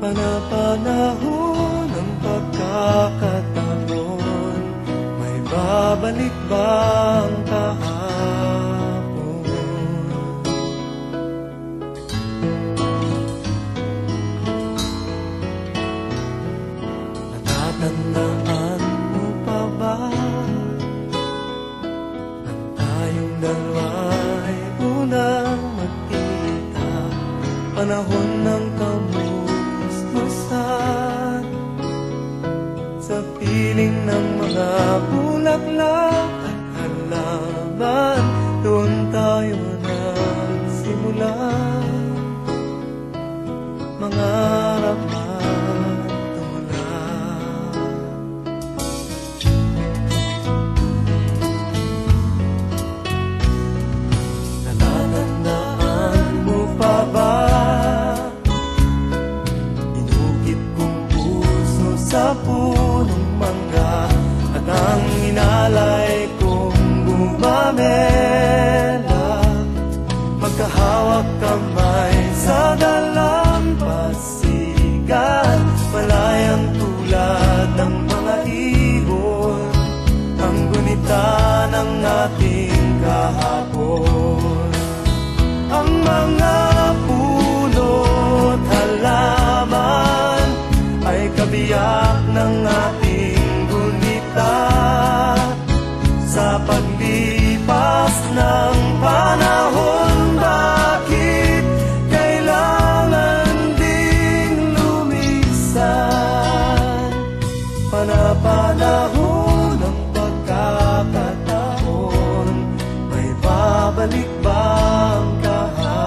Panapanahon ng pagkakataon, may babalik ba ang kahapon? Natatandaan mo pa ba nang tayong dalawa'y unang magkita? Panahon ng kamusmusan sa piling ng mga bulaklak at halaman, doon tayo nagsimula mangarap at tumulak. Natatandaan mo pa ba sa punong mangga at ang inalay kong gumamela, magkahawak kamay sa dalampasigan, malayang tulad ng mga ibon, ang gunita ng ating kahapon. Ang mga puno't halaman ay kabiyak ng ating gunita sa paglipas ng panahon. Bakit kailangan ding lumisan? Panapanahon ng pagkakataon, may babalik ba ang kahapon?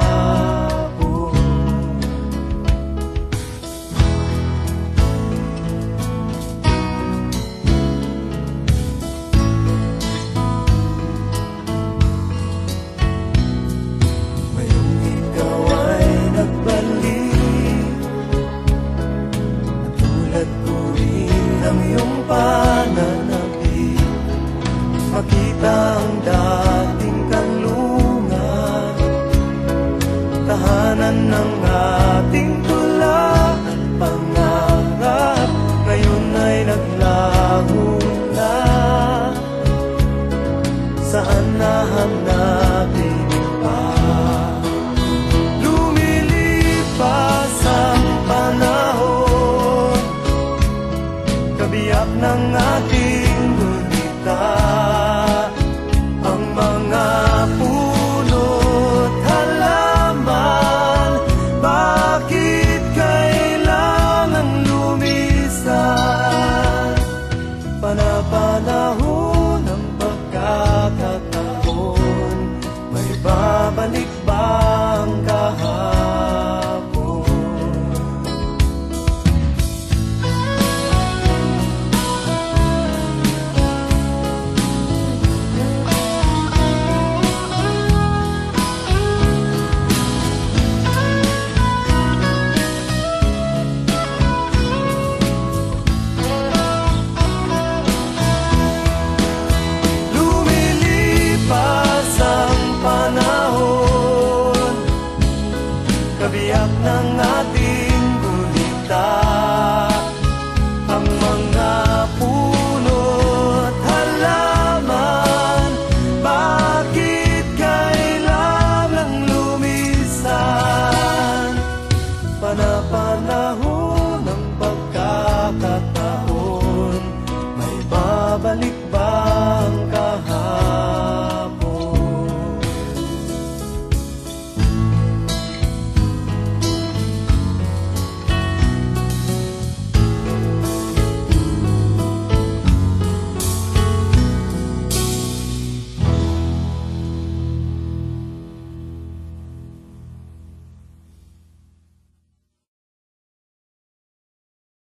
Pananabik, makita ang dating kanlungan, tahanan ng ating tula at pangarap, ngayon ay naglaho na. Saan na